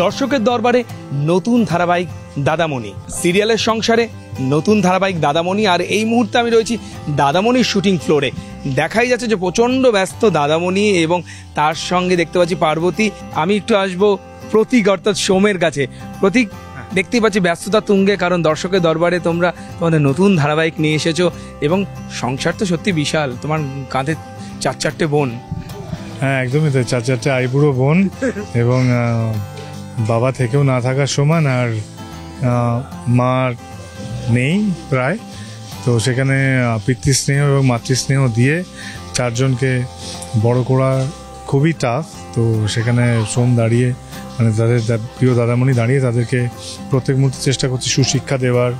দর্শকের দরবারে নতুন ধারাবাহিক দাদামণি, সিরিয়ালের সংসারে নতুন ধারাবাহিক দাদামণি। আর এই মুহূর্তে আমি রয়েছি দাদামণির শুটিং ফ্লোরে। দেখাই যাচ্ছে যে প্রচণ্ড ব্যস্ত দাদামণি এবং তার সঙ্গে দেখতে পাচ্ছি পার্বতী। আমি একটু আসবো প্রতীক অর্থাৎ সোমের কাছে। প্রতীক, দেখতেই পাচ্ছি ব্যস্ততা তুঙ্গে, কারণ দর্শকের দরবারে তোমরা তোমাদের নতুন ধারাবাহিক নিয়ে এসেছো এবং সংসার তো সত্যি বিশাল, তোমার কাঁধে 4-4টে বোন। হ্যাঁ, একদমই তাই, 4-4টে আইবুড়ো বোন এবং বাবা থেকেও না থাকার সমান। আর মা নেই প্রায়, তো সেখানে পিতৃস্নেহ এবং মাতৃস্নেহ দিয়ে 4জনকে বড় করা খুবই টাফ। তো সেখানে সোম দাঁড়িয়ে, মানে তাদের প্রিয় দাদামণি দাঁড়িয়ে তাদেরকে প্রত্যেক মুহূর্তে চেষ্টা করছে সুশিক্ষা দেওয়ার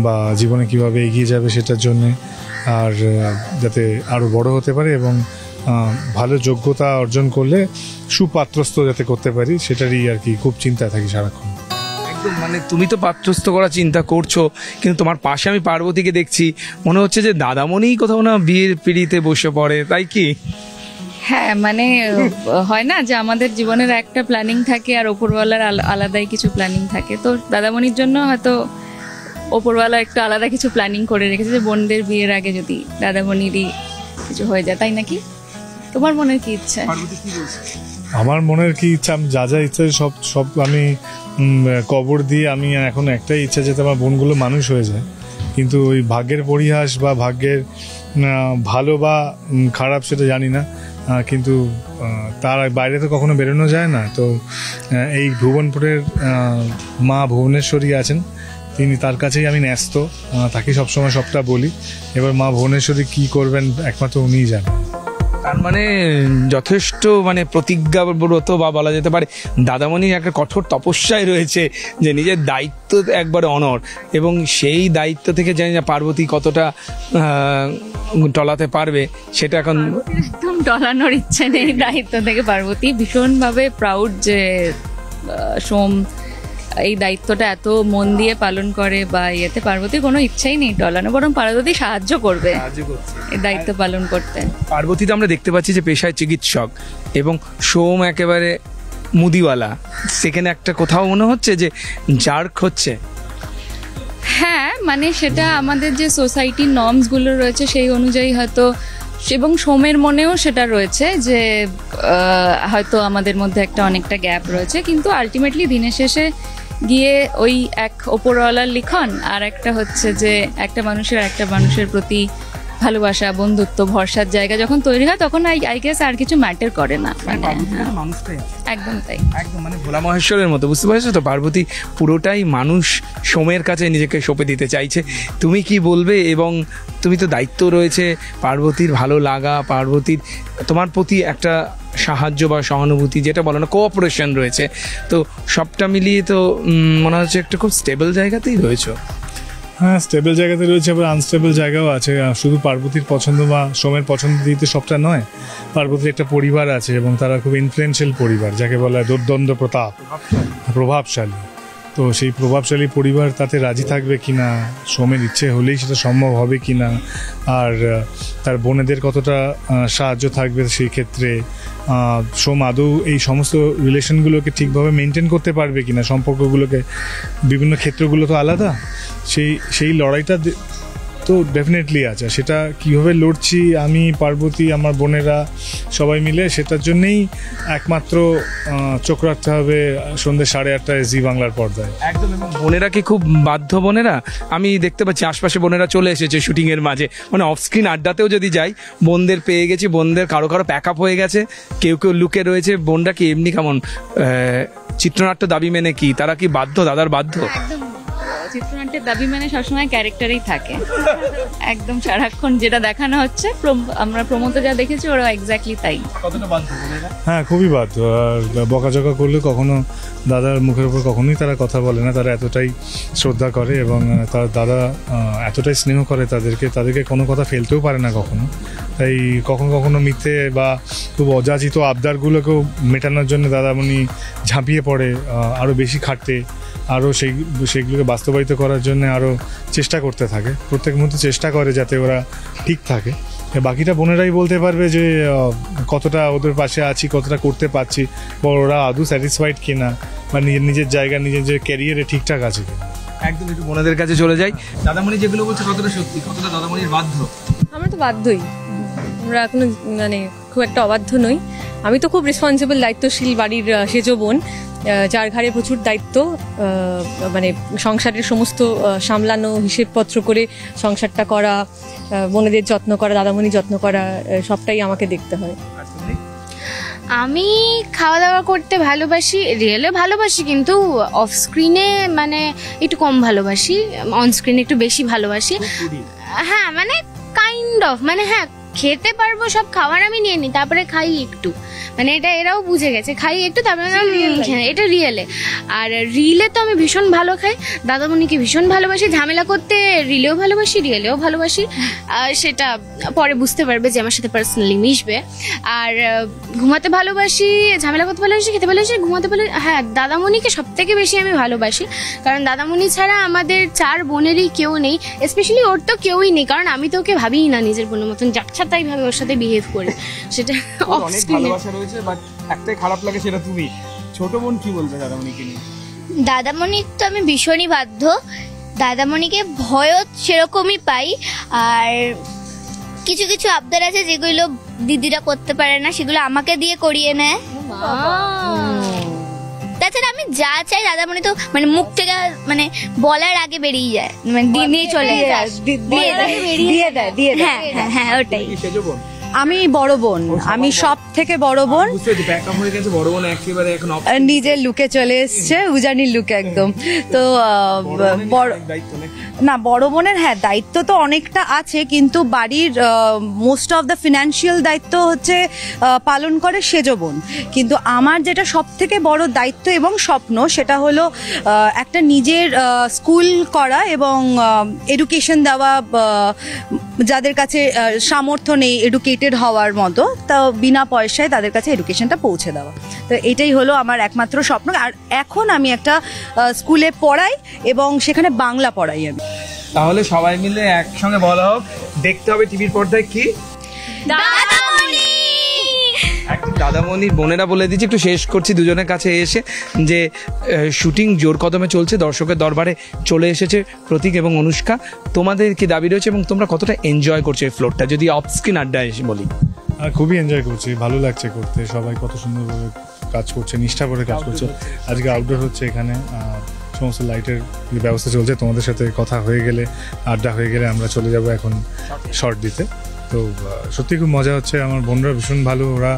বা জীবনে কিভাবে এগিয়ে যাবে সেটার জন্যে, আর যাতে আরও বড় হতে পারে এবং ভালো যোগ্যতা অর্জন করলে সুপাত্রস্থ যাতে করতে পারি, সেটারই আর কি খুব চিন্তায় থাকি সারাক্ষণ। একদম, মানে তুমি তো পাত্রস্থ করার চিন্তা করছো, কিন্তু তোমার পাশে আমি পার্বতীকে দেখছি, মনে হচ্ছে যে দাদামণিই কোথাও না বিয়ের পিঁড়িতে বসে পড়ে, তাই কি? হ্যাঁ, মানে হয় না যে আমাদের জীবনের একটা প্ল্যানিং থাকে আর ওপরওয়ালার আলাদাই কিছু প্ল্যানিং থাকে। তো দাদামণির জন্য হয়তো ওপরওয়ালা একটু আলাদা কিছু প্ল্যানিং করে রেখেছে যে বোনদের বিয়ের আগে যদি দাদামণিরই কিছু হয়ে যায়, তাই নাকি? তোমার মনের কি ইচ্ছা? আমার মনের কি ইচ্ছা, আমি যা যা ইচ্ছা সব আমি কবর দিয়ে, আমি এখন একটাই ইচ্ছা যাতে আমার বোনগুলো মানুষ হয়ে যায়। কিন্তু ওই ভাগ্যের পরিহাস বা ভাগ্যের ভালো বা খারাপ সেটা জানি না, কিন্তু তার বাইরে তো কখনো বেরোনো যায় না। তো এই ভুবনপুরের মা ভুবনেশ্বরী আছেন, তিনি, তার কাছেই আমি ন্যস্ত, তাকে সবসময় সবটা বলি। এবার মা ভুবনেশ্বরী কি করবেন একমাত্র উনিই জানেন। তার মানে যথেষ্ট মানে প্রতিজ্ঞাব্রত বা বলা যেতে পারে দাদামণির একটা কঠোর তপস্যায় রয়েছে যে নিজের দায়িত্ব একবারে অনড়, এবং সেই দায়িত্ব থেকে জানি না পার্বতী কতটা টলাতে পারবে সেটা এখন। একদম টলানোর ইচ্ছে নেই দায়িত্ব থেকে। পার্বতী ভীষণভাবে প্রাউড যে সোম এই দায়িত্বটা এত মন দিয়ে পালন করে, বা ইয়েতে পার্বতীর কোনো ইচ্ছাই নেই টলানো, বরং পার্বতী সাহায্য করবে এই দায়িত্ব পালন করতে। পার্বতী তো আমরা দেখতে পাচ্ছি যে পেশায় চিকিৎসক এবং সোম একেবারে মুদিওয়ালা, সেখানে একটা কোথাও মনে হচ্ছে যে জার্ক হচ্ছে। হ্যাঁ, মানে সেটা আমাদের যে সোসাইটির নর্মসগুলো রয়েছে সেই অনুযায়ী হয়তো, এবং সোমের মনেও সেটা রয়েছে যে হয়তো আমাদের মধ্যে একটা অনেকটা গ্যাপ রয়েছে, কিন্তু আলটিমেটলি দিনের শেষে গিয়ে ওই এক ওপরওয়ালার লিখন, আর একটা হচ্ছে যে একটা মানুষের প্রতি ভালোবাসা, বন্ধুত্ব, ভরসার জায়গা যখন তৈরি হয় তখন আই গেস আর কিছু ম্যাটার করে না। মানে একদম তাই, একদম মানে ভোলা মহেশ্বরের মতো, বুঝতে পারছো তো? পার্বতী পুরোটাই মানুষ সোমের কাছে নিজেকে সঁপে দিতে চাইছে। তুমি কি বলবে? এবং তুমি তো দায়িত্ব রয়েছে পার্বতীর ভালো লাগা, পার্বতীর তোমার প্রতি একটা সাহায্য বা সহানুভূতি, যেটা বলো না কোঅপারেশন রয়েছে, তো সবটা মিলিয়ে তো মনে হচ্ছে একটা খুব স্টেবল জায়গাতেই রয়েছে। হ্যাঁ, স্টেবল জায়গাতে রয়েছে, আবার আনস্টেবল জায়গাও আছে। শুধু পার্বতীর পছন্দ বা সোমের পছন্দ দিতে সবটা নয়। পার্বতীর একটা পরিবার আছে এবং তারা খুব ইনফ্লুয়েন্সিয়াল পরিবার, যাকে বলা হয় দুর্দণ্ড প্রতাপ, প্রভাবশালী। তো সেই প্রভাবশালী পরিবার তাতে রাজি থাকবে কিনা, সোমের ইচ্ছে হলেই সেটা সম্ভব হবে কিনা, আর তার বোনেদের কতটা সাহায্য থাকবে সেই ক্ষেত্রে, সোম আদৌ এই সমস্ত রিলেশনগুলোকে ঠিকভাবে মেনটেন করতে পারবে কিনা, সম্পর্কগুলোকে, বিভিন্ন ক্ষেত্রগুলো তো আলাদা, সেই লড়াইটা তো ডেফিনেটলি আছে। সেটা কীভাবে লড়ছি আমি, পার্বতী, আমার বোনেরা সবাই মিলে, সেটার জন্যেই একমাত্র চোখ রাখতে হবে সন্ধ্যে 8:30টায় জি বাংলার পর্দায়। একদম। এবং বোনেরা কি খুব বাধ্য? বোনেরা আমি দেখতে পাচ্ছি আশপাশে বোনেরা চলে এসেছে শুটিংয়ের মাঝে, মানে অফস্ক্রিন আড্ডাতেও যদি যাই বোনদের পেয়ে গেছি, বোনদের কারো প্যাক আপ হয়ে গেছে, কেউ লুকে রয়েছে। বোনরা কি এমনি কেমন চিত্রনাট্য দাবি মেনে কি তারা কি বাধ্য, দাদার বাধ্য? চিত্রনাট্যের দাবি মানে সবসময় ক্যারেক্টারেই থাকে, একদম সারাক্ষণ যেটা দেখানো হচ্ছে, আমরা প্রমোতে যা দেখেছি ওরা এক্স্যাক্টলি তাই। হ্যাঁ, খুবই বাধ্য। আর বকাঝকা করলে কখনো দাদার মুখের উপর কখনোই তারা কথা বলে না, তারা এতটাই শ্রদ্ধা করে এবং তার দাদা এতটাই স্নেহ করে তাদেরকে কোনো কথা ফেলতেও পারে না কখনো। তাই কখনো মিথ্যে বা খুব অযাচিত আবদারগুলোকেও মেটানোর জন্য দাদামণি ঝাঁপিয়ে পড়ে আরও বেশি খাটতে, আরও সেইগুলোকে বাস্তবায়িত করার জন্য আরও চেষ্টা করতে থাকে, প্রত্যেক মুহূর্তে চেষ্টা করে যাতে ওরা ঠিক থাকে। বাকিটা বোনেরাই বলতে পারবে যে কতটা ওদের পাশে আছি, কতটা করতে পারছি, বা ওরা আদৌ স্যাটিসফাইড কিনা, বা নিজের জায়গা নিজের যে ক্যারিয়ারে ঠিকঠাক আছে কিনা। একদম একটু বোনেদের কাছে চলে যাই। দাদামণি যেগুলো বলছে কতটা সত্যি, কতটা দাদামণির বাধ্য? আমরা তো বাধ্যই, আমরা এখনো মানে খুব একটা অবাধ্য নই। আমি তো খুব রেসপন্সিবল, দায়িত্বশীল বাড়ির সেজ বোন, যার ঘাড়ে প্রচুর দায়িত্ব, মানে সংসারের সমস্ত সামলানো, হিসেবপত্র করে সংসারটা করা, বোনেদের যত্ন করা, দাদামণির যত্ন করা, সবটাই আমাকে দেখতে হয়। আমি খাওয়া দাওয়া করতে ভালোবাসি, রিয়েলে ভালোবাসি, কিন্তু অফ স্ক্রিনে মানে একটু কম ভালোবাসি, অন স্ক্রিনে একটু বেশি ভালোবাসি। হ্যাঁ মানে কাইন্ড অফ, মানে হ্যাঁ খেতে পারবো, সব খাবার আমি নিয়ে নিই, তারপরে খাই একটু, মানে এটা এরাও বুঝে গেছে, খাই একটু তারপরে হ্যাঁ এটা রিয়েলে। আর রিলে তো আমি ভীষণ ভালো খাই, দাদামণিকে ভীষণ ভালোবাসি, ঝামেলা করতে রিলেও ভালোবাসি, রিয়েলেও ভালোবাসি, সেটা পরে বুঝতে পারবে যে আমার সাথে পার্সোনালি মিশবে। আর ঘুমাতে ভালোবাসি, ঝামেলা করতে ভালোবাসি, খেতে ভালোবাসি, ঘুমাতে ভালোবাসি। হ্যাঁ দাদামণিকে সব থেকে বেশি আমি ভালোবাসি, কারণ দাদামণি ছাড়া আমাদের 4 বোনেরই কেউ নেই, স্পেশালি ওর তো কেউই নেই, কারণ আমি তো ওকে ভাবিই না নিজের বোনের মতন, যাচ্ছা তাই ভাবে ওর সাথে বিহেভ করি, সেটা অফ অনেক স্ক্রিনে। ভালোবাসা রয়েছে, বাট একটাই খারাপ লাগে, সেটা তুমি। ছোট বোন কি বলবে দাদামণিকে নিয়ে? দাদামণির তো আমি ভীষণই বাধ্য, দাদামণিকে ভয়ও সেরকমই পাই। আর কিছু কিছু আবদার আছে যেগুলো দিদিরা করতে পারে না, সেগুলো আমাকে দিয়ে করিয়ে নেয়। তাছাড়া আমি যা চাই দাদামণি তো মানে মুখ থেকে মানে বলার আগে বেরিয়ে যায়, মানে দিয়ে চলে যায়, দিয়ে দেয়। হ্যাঁ হ্যাঁ হ্যাঁ ওটাই। কি সেজো বোন? আমি বড় বোন, আমি সব থেকে বড় বোন। বুঝতে পারছি, ব্যাকআপ হয়ে গেছে, বড় বোন একেবারে এখন নিজের লুকে চলে এসছে, উজানির লুকে একদম। তো বড় দায়িত্ব নাকি? না, বড় বোনের হ্যাঁ দায়িত্ব তো অনেকটা আছে, কিন্তু বাড়ির মোস্ট অফ দ্য ফিনান্সিয়াল দায়িত্ব হচ্ছে পালন করে সেজ বোন। কিন্তু আমার যেটা সব থেকে বড় দায়িত্ব এবং স্বপ্ন, সেটা হলো একটা নিজের স্কুল করা এবং এডুকেশন দেওয়া, যাদের কাছে সামর্থ্য নেই এডুকেটেড হওয়ার মতো, তা বিনা পয়সায় তাদের কাছে এডুকেশনটা পৌঁছে দেওয়া। তো এটাই হলো আমার একমাত্র স্বপ্ন। আর এখন আমি একটা স্কুলে পড়াই এবং সেখানে বাংলা পড়াই আমি। তাহলে সবাই মিলে একসঙ্গে বলা হোক, দেখতে হবে টিভির পর্দায় কি? একদম দাদামণি। বোনেরা বলে দিচ্ছি, একটু শেষ করছি দুজনের কাছে এসে, যে শুটিং জোর কদমে চলছে, দর্শকের দরবারে চলে এসেছে প্রতীক এবং অনুষ্কা। তোমাদের কি দাবি রয়েছে এবং তোমরা কতটা এনজয় করছো এই ফ্লোরটা, যদি অফ স্ক্রিন আড্ডা এসে বলি? খুবই এনজয় করছি, ভালো লাগছে করতে, সবাই কত সুন্দরভাবে কাজ করছে, নিষ্ঠা করে কাজ করছে। আজকে আউটডোর হচ্ছে এখানে, সমস্ত লাইটের ব্যবস্থা চলছে। তোমাদের সাথে কথা হয়ে গেলে, আড্ডা হয়ে গেলে আমরা চলে যাব এখন শর্ট দিতে। তো সত্যি খুব মজা হচ্ছে, আমার বোনরা ভীষণ ভালো, ওরা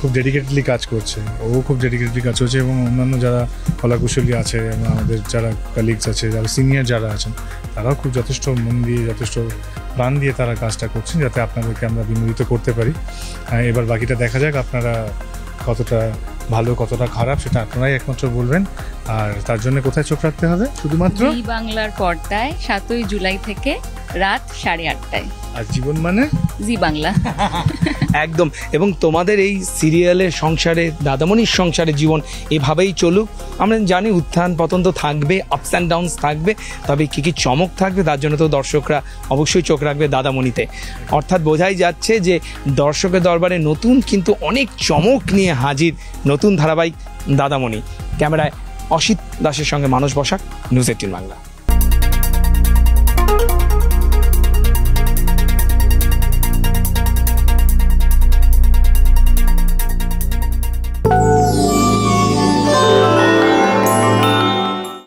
খুব ডেডিকেটেডলি কাজ করছে, ও খুব ডেডিকেটেডলি কাজ করছে, এবং অন্যান্য যারা কলাকুশলী আছে, আমাদের যারা কালিগস আছে, যারা সিনিয়র যারা আছেন, তারাও খুব যথেষ্ট মন দিয়ে, যথেষ্ট প্রাণ দিয়ে তারা কাজটা করছেন, যাতে আপনাদেরকে আমরা বিনোদিত করতে পারি। এবার বাকিটা দেখা যাক, আপনারা কতটা ভালো কতটা খারাপ সেটা আপনারাই একমাত্র বলবেন। আর তার জন্য কোথায় চোখ রাখতে হবে? শুধুমাত্র জি বাংলার পর্দায় 7ই জুলাই থেকে রাত 8:30টায়। আর জীবন মানে জি বাংলা। একদম। এবং তোমাদের এই সিরিয়ালের সংসারে, দাদামণির সংসারে জীবন এভাবেই চলুক। আমরা জানি উত্থান পতন তো থাকবে, আপস অ্যান্ড ডাউনস থাকবে, তবে কী কী চমক থাকবে তার জন্য তো দর্শকরা অবশ্যই চোখ রাখবে দাদামণিতে। অর্থাৎ বোঝাই যাচ্ছে যে দর্শকের দরবারে নতুন কিন্তু অনেক চমক নিয়ে হাজির নতুন ধারাবাহিক দাদামণি। ক্যামেরায় অসিত দাসের সঙ্গে মানস বসাক, নিউজ 18 বাংলা।